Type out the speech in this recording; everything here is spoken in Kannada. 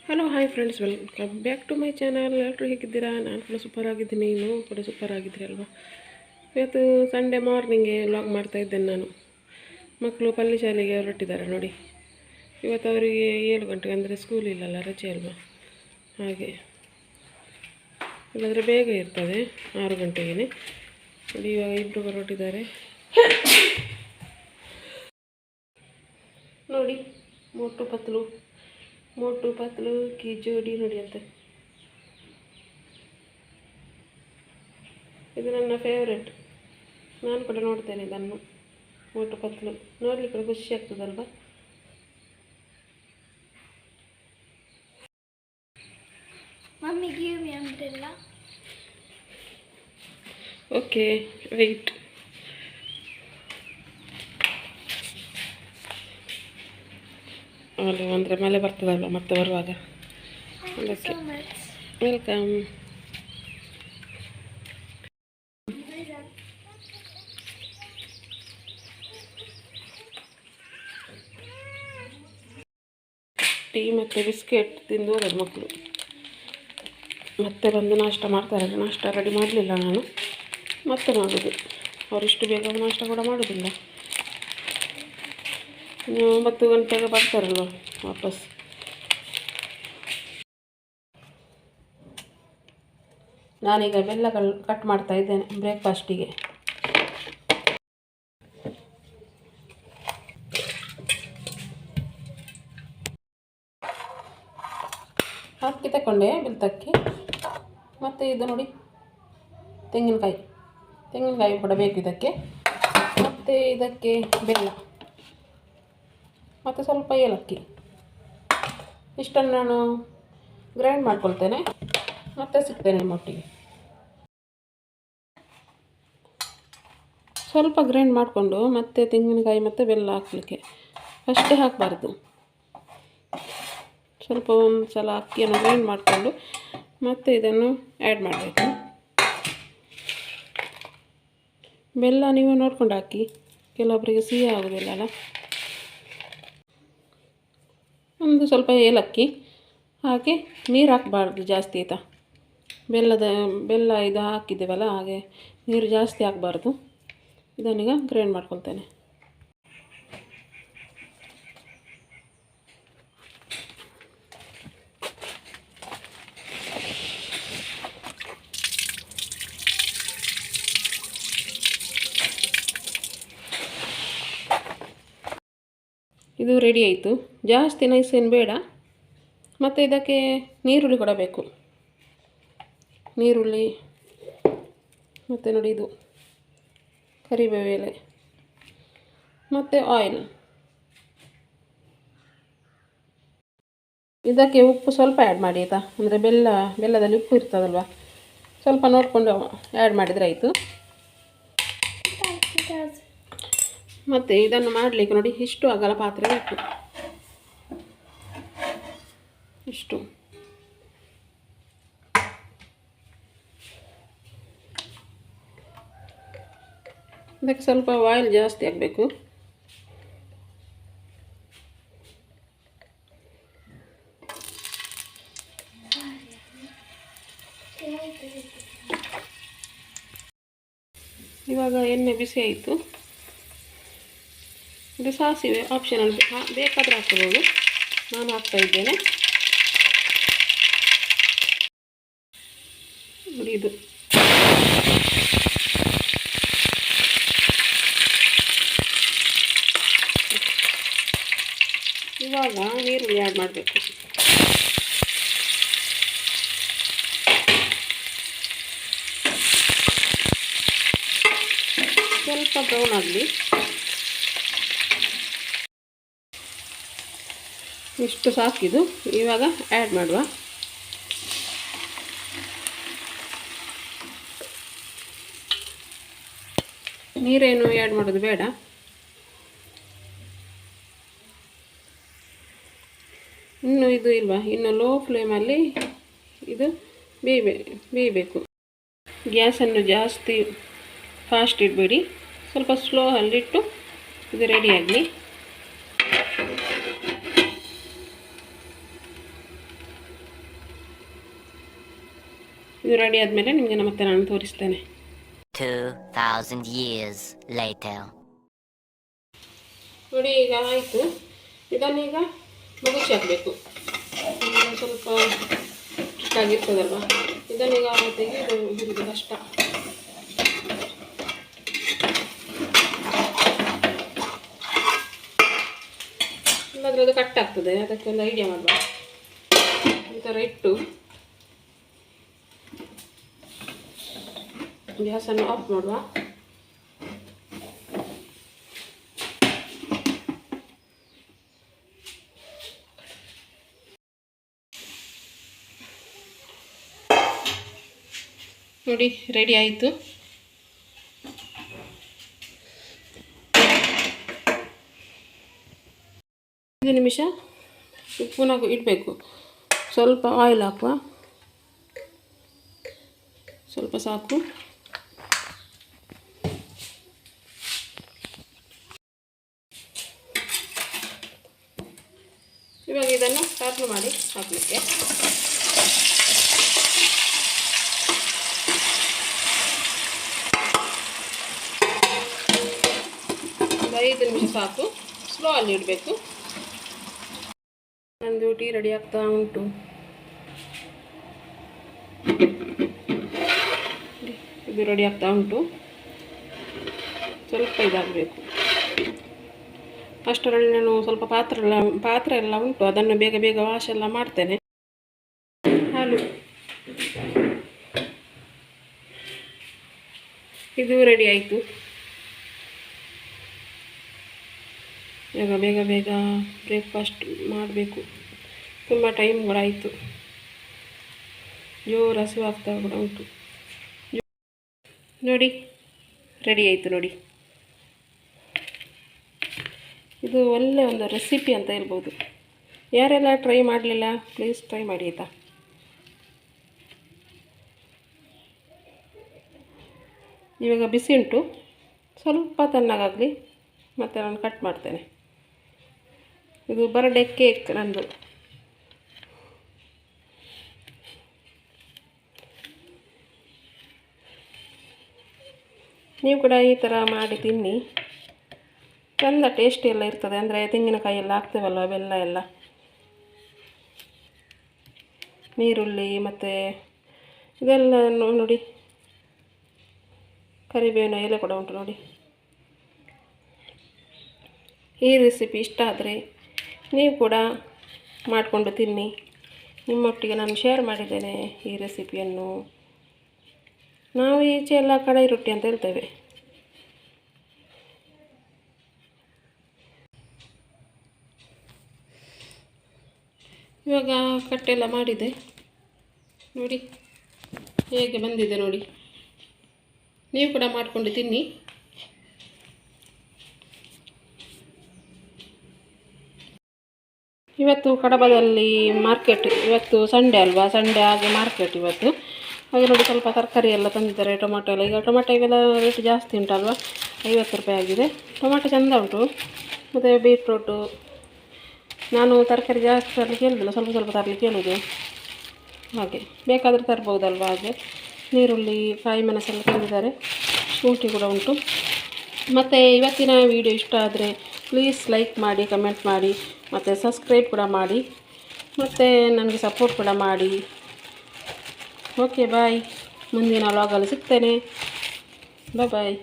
Hello hi friends, welcome back to my channel. ಎಲ್ಲರೂ ಹೇಗಿದ್ದೀರಾ? ನಾನು ಕೂಡ ಸೂಪರ್ ಆಗಿದ್ದೀನಿ, ನೀವು ಕೂಡ ಸೂಪರ್ ಆಗಿದ್ದೀರಿ ಅಲ್ವಾ? ಇವತ್ತು ಸಂಡೇ ಮಾರ್ನಿಂಗ್ಗೆ ವ್ಲಾಗ್ ಮಾಡ್ತಾಯಿದ್ದೇನೆ ನಾನು. ಮಕ್ಕಳು ಪಲ್ಲಿ ಶಾಲೆಗೆ ಹೊರಟಿದ್ದಾರೆ ನೋಡಿ. ಇವತ್ತು ಅವರಿಗೆ 7 ಗಂಟೆಗೆ, ಅಂದರೆ ಸ್ಕೂಲ್ ಇಲ್ಲಲ್ಲ, ರಜೆ ಅಲ್ವಾ, ಹಾಗೆ. ಇಲ್ಲಾಂದರೆ ಬೇಗ ಇರ್ತದೆ 6 ಗಂಟೆಗೆ ನೋಡಿ. ಇವಾಗ ಇಬ್ಬರು ಹೊರಟಿದ್ದಾರೆ ನೋಡಿ. ಮೋಟು ಪತ್ಲು ಕಿ ಜೋಡಿ ನೋಡಿ ಅಂತ. ಇದು ನನ್ನ ಫೇವ್ರೆಟ್, ನಾನು ಕೂಡ ನೋಡ್ತೇನೆ ಇದನ್ನು. ಮೋಟು ಪತ್ಲು ನೋಡಲಿಕ್ಕೆ ಖುಷಿ ಆಗ್ತದಲ್ವಾ? Mummy give me umbrella. Okay, wait. ಅಲ್ಲ, ಅಂದರೆ ಮಳೆ ಬರ್ತದಲ್ವ ಮತ್ತೆ ಬರುವಾಗ. ಅದಕ್ಕೆ ವೆಲ್ಕಮ್. ಟೀ ಮತ್ತು ಬಿಸ್ಕೆಟ್ ತಿಂದು ಹೋಗೋದು ಮಕ್ಕಳು. ಮತ್ತೆ ಬಂದು ನಾಷ್ಟ ಮಾಡ್ತಾರೆ. ನಾಷ್ಟ ರೆಡಿ ಮಾಡಲಿಲ್ಲ ನಾನು, ಮತ್ತೆ ಮಾಡೋದು. ಅವರಿಷ್ಟು ಬೇಗ ನಾಷ್ಟ ಕೂಡ ಮಾಡೋದಿಲ್ಲ. 9 ಗಂಟೆಗೆ ಬರ್ತಾರಲ್ವ ವಾಪಸ್. ನಾನೀಗ ಬೆಲ್ಲ ಕಟ್ ಮಾಡ್ತಾ ಇದ್ದೇನೆ ಬ್ರೇಕ್ಫಾಸ್ಟಿಗೆ. ಅಕ್ಕಿ ತಗೊಂಡೆ, ಬೆಲ್ತಕ್ಕಿ. ಮತ್ತು ಇದು ನೋಡಿ, ತೆಂಗಿನಕಾಯಿ ಕೂಡ ಬೇಕು ಇದಕ್ಕೆ. ಮತ್ತು ಇದಕ್ಕೆ ಬೆಲ್ಲ ಮತ್ತು ಸ್ವಲ್ಪ ಏಲಕ್ಕಿ. ಇಷ್ಟನ್ನು ನಾನು ಗ್ರೈಂಡ್ ಮಾಡ್ಕೊಳ್ತೇನೆ, ಮತ್ತೆ ಸಿಗ್ತೇನೆ ನಿಮ್ಮೊಟ್ಟಿಗೆ. ಸ್ವಲ್ಪ ಗ್ರೈಂಡ್ ಮಾಡಿಕೊಂಡು ಮತ್ತೆ ತೆಂಗಿನಕಾಯಿ ಮತ್ತು ಬೆಲ್ಲ ಹಾಕಲಿಕ್ಕೆ. ಫಸ್ಟೇ ಹಾಕಬಾರ್ದು, ಸ್ವಲ್ಪ ಒಂದು ಸಲ ಅಕ್ಕಿಯನ್ನು ಗ್ರೈಂಡ್ ಮಾಡಿಕೊಂಡು ಮತ್ತೆ ಇದನ್ನು ಆ್ಯಡ್ ಮಾಡಬೇಕು. ಬೆಲ್ಲ ನೀವು ನೋಡ್ಕೊಂಡು ಹಾಕಿ, ಕೆಲವೊಬ್ಬರಿಗೆ ಸಿಹಿ ಆಗೋದಿಲ್ಲ ಅಲ್ಲ. ಒಂದು ಸ್ವಲ್ಪ ಏಲಕ್ಕಿ ಹಾಕಿ. ನೀರು ಹಾಕಬಾರ್ದು ಜಾಸ್ತಿ ಆಯಿತಾ, ಬೆಲ್ಲ ಇದು ಹಾಕಿದ್ದೇವಲ್ಲ, ಹಾಗೆ ನೀರು ಜಾಸ್ತಿ ಹಾಕಬಾರ್ದು. ಇದನ್ನೀಗ ಗ್ರೈಂಡ್ ಮಾಡ್ಕೊಳ್ತೇನೆ. ಇದು ರೆಡಿ ಆಯಿತು. ಜಾಸ್ತಿ ನೈಸ್ ಏನು ಬೇಡ. ಮತ್ತು ಇದಕ್ಕೆ ನೀರುಳ್ಳಿ ಕೂಡ ಬೇಕು. ನೀರುಳ್ಳಿ ಮತ್ತು ನೋಡಿ, ಇದು ಕರಿಬೇವು ಎಲೆ ಮತ್ತು ಆಯಿಲ್. ಇದಕ್ಕೆ ಉಪ್ಪು ಸ್ವಲ್ಪ ಆ್ಯಡ್ ಮಾಡಿ ಆಯಿತಾ, ಅಂದರೆ ಬೆಲ್ಲದಲ್ಲಿ ಉಪ್ಪು ಇರ್ತದಲ್ವ, ಸ್ವಲ್ಪ ನೋಡಿಕೊಂಡು ಆ್ಯಡ್ ಮಾಡಿದರೆ ಆಯಿತು. ಮತ್ತು ಇದನ್ನು ಮಾಡಲಿಕ್ಕೆ ನೋಡಿ, ಇಷ್ಟು ಅಗಲ ಪಾತ್ರೆ ಬೇಕು. ಇಷ್ಟು. ಇದಕ್ಕೆ ಸ್ವಲ್ಪ ಆಯಿಲ್ ಜಾಸ್ತಿ ಆಗಬೇಕು. ಇವಾಗ ಎಣ್ಣೆ ಬಿಸಿ ಆಯಿತು. ಇದು ಸಾಸಿವೆ ಆಪ್ಷನಲ್, ಬೇಕಾದರೆ ಹಾಕ್ಕೋಬೋದು. ನಾನು ಹಾಕ್ತಾ ಇದ್ದೇನೆ ನೋಡಿ. ಇದು ಇವಾಗ ನೀರುಳ್ಳಿ ಆ್ಯಡ್ ಮಾಡಬೇಕು. ಸ್ವಲ್ಪ ಬ್ರೌನ್ ಆಗಲಿ. ಇಷ್ಟು ಸಾಕಿದು. ಇವಾಗ ಆ್ಯಡ್ ಮಾಡುವ. ನೀರೇನು ಆ್ಯಡ್ ಮಾಡೋದು ಬೇಡ. ಇನ್ನು ಇದು ಇಲ್ವಾ, ಇನ್ನು ಲೋ ಫ್ಲೇಮಲ್ಲಿ ಇದು ಬೇಯಬೇಕು. ಗ್ಯಾಸನ್ನು ಜಾಸ್ತಿ ಫಾಸ್ಟ್ ಇಡಬೇಡಿ, ಸ್ವಲ್ಪ ಸ್ಲೋ ಅಲ್ಲಿಟ್ಟು ಇದು ರೆಡಿ ಆಗಲಿ. ಇದು ರೆಡಿ ಆದಮೇಲೆ ನಿಮಗೆ ಮತ್ತೆ ನಾನು ತೋರಿಸ್ತೇನೆ. 2000 years later. ನೋಡಿ ಈಗ ಆಯಿತು. ಇದನ್ನೀಗ ಮಗುಚಿ ಹಾಕಬೇಕು. ಸ್ವಲ್ಪ ಚಿಕ್ಕಾಗಿರ್ತದಲ್ವ, ಇದನ್ನೀಗ ತೆಗೆದು ಹುರಿದು ಕಷ್ಟ. ಇಲ್ಲಾಂದರೆ ಅದು ಕಟ್ ಆಗ್ತದೆ, ಅದಕ್ಕೆಲ್ಲ ಐಡಿಯಾ ಮಾಡುವ. ಈ ಥರ ಇಟ್ಟು ಗ್ಯಾಸನ್ನು ಆಫ್ ಮಾಡುವ. ನೋಡಿ ರೆಡಿ ಆಯಿತು. ಒಂದು ನಿಮಿಷ ಪುನಃ ಇಡಬೇಕು. ಸ್ವಲ್ಪ ಆಯಿಲ್ ಹಾಕುವ, ಸ್ವಲ್ಪ ಸಾಕು. ಇವಾಗ ಇದನ್ನು ಟರ್ನ್ ಮಾಡಿ ಹಾಕಲಿಕ್ಕೆ. ಒಂದು 5 ನಿಮಿಷ ಸಾಕು, ಸ್ಲೋ ಅಲ್ಲಿ ಇಡಬೇಕು. ನಂದು ಟೀ ರೆಡಿ ಆಗ್ತಾ ಉಂಟು. ಇದು ರೆಡಿ ಆಗ್ತಾ ಉಂಟು. ಸ್ವಲ್ಪ ಇದಾಗಬೇಕು. ಅಷ್ಟರಲ್ಲಿ ನಾನು ಸ್ವಲ್ಪ ಪಾತ್ರೆ ಎಲ್ಲ ಉಂಟು, ಅದನ್ನು ಬೇಗ ಬೇಗ ವಾಶ್ ಎಲ್ಲ ಮಾಡ್ತೇನೆ. ಹಾಲು ಇದು ರೆಡಿ ಆಯಿತು. ಈಗ ಬೇಗ ಬೇಗ ಬ್ರೇಕ್ಫಾಸ್ಟ್ ಮಾಡಬೇಕು. ತುಂಬ ಟೈಮ್ ಕೂಡ ಆಯಿತು. ಜೋರು ಹಸಿವಾಗ್ತಾ ಕೂಡ ಉಂಟು. ನೋಡಿ ರೆಡಿ ಆಯಿತು. ನೋಡಿ, ಇದು ಒಳ್ಳೆ ಒಂದು ರೆಸಿಪಿ ಅಂತ ಹೇಳ್ಬೋದು. ಯಾರೆಲ್ಲ ಟ್ರೈ ಮಾಡಲಿಲ್ಲ ಪ್ಲೀಸ್ ಟ್ರೈ ಮಾಡಿ ಆಯಿತಾ. ಇವಾಗ ಬಿಸಿ ಉಂಟು, ಸ್ವಲ್ಪ ತಣ್ಣಗಾಗಲಿ ಮತ್ತು ನಾನು ಕಟ್ ಮಾಡ್ತೇನೆ. ಇದು ಬರ್ಡೇ ಕೇಕ್ ನಂದು. ನೀವು ಕೂಡ ಈ ಥರ ಮಾಡಿ ತಿನ್ನಿ, ಚೆಂದ ಟೇಸ್ಟಿ ಎಲ್ಲ ಇರ್ತದೆ. ಅಂದರೆ ತೆಂಗಿನಕಾಯಿ ಎಲ್ಲ ಹಾಕ್ತೇವಲ್ಲ, ಬೆಲ್ಲ ಎಲ್ಲ, ನೀರುಳ್ಳಿ ಮತ್ತು ಇದೆಲ್ಲ ನೋಡಿ, ಕರಿಬೇವಿನ ಎಲೆ ಕೂಡ ಉಂಟು ನೋಡಿ. ಈ ರೆಸಿಪಿ ಇಷ್ಟ ಆದರೆ ನೀವು ಕೂಡ ಮಾಡಿಕೊಂಡು ತಿನ್ನಿ. ನಿಮ್ಮೊಟ್ಟಿಗೆ ನಾನು ಶೇರ್ ಮಾಡಿದ್ದೇನೆ ಈ ರೆಸಿಪಿಯನ್ನು. ನಾವು ಈಚೆ ಎಲ್ಲ ಕಡಾಯಿ ರೊಟ್ಟಿ ಅಂತ ಹೇಳ್ತೇವೆ. ಇವಾಗ ಕಟ್ಟೆಲ್ಲ ಮಾಡಿದೆ ನೋಡಿ, ಹೇಗೆ ಬಂದಿದೆ ನೋಡಿ. ನೀವು ಕೂಡ ಮಾಡಿಕೊಂಡು ತಿನ್ನಿ. ಇವತ್ತು ಕಡಬದಲ್ಲಿ ಮಾರ್ಕೆಟ್, ಇವತ್ತು ಸಂಡೇ ಅಲ್ವಾ, ಸಂಡೇ ಹಾಗೆ ಮಾರ್ಕೆಟ್ ಇವತ್ತು. ಹಾಗೆ ನೋಡಿ ಸ್ವಲ್ಪ ತರಕಾರಿ ಎಲ್ಲ ತಂದಿದ್ದಾರೆ. ಟೊಮಾಟೊ ಎಲ್ಲ, ಈಗ ಟೊಮಾಟೊಗೆಲ್ಲ ರೇಟ್ ಜಾಸ್ತಿ ಉಂಟಲ್ವ, 50 ರೂಪಾಯಿ ಆಗಿದೆ. ಟೊಮಾಟೊ ಚೆಂದ ಉಂಟು. ಮತ್ತು ಬೀಟ್ರೂಟು, ನಾನು ತರಕಾರಿ ಜಾಸ್ತಿ ತರಲಿಕ್ಕೆ ಹೇಳೋದಿಲ್ಲ, ಸ್ವಲ್ಪ ಸ್ವಲ್ಪ ತರಲಿಕ್ಕೆ ಹೇಳೋದು. ಹಾಗೆ ಬೇಕಾದರೆ ತರ್ಬೋದಲ್ವ. ಹಾಗೆ ನೀರುಳ್ಳಿ, ಕಾಯಿ ಮೆಣಸೆಲ್ಲ ತಂದಿದ್ದಾರೆ. ಶುಂಠಿ ಕೂಡ ಉಂಟು. ಮತ್ತು ಇವತ್ತಿನ ವಿಡಿಯೋ ಇಷ್ಟ ಆದರೆ ಪ್ಲೀಸ್ ಲೈಕ್ ಮಾಡಿ, ಕಮೆಂಟ್ ಮಾಡಿ, ಮತ್ತು ಸಬ್ಸ್ಕ್ರೈಬ್ ಕೂಡ ಮಾಡಿ, ಮತ್ತು ನನಗೆ ಸಪೋರ್ಟ್ ಕೂಡ ಮಾಡಿ. ಓಕೆ ಬಾಯ್, ಮುಂದಿನ ವ್ಲಾಗಲ್ಲಿ ಸಿಗ್ತೇನೆ. ಬಾಯ್.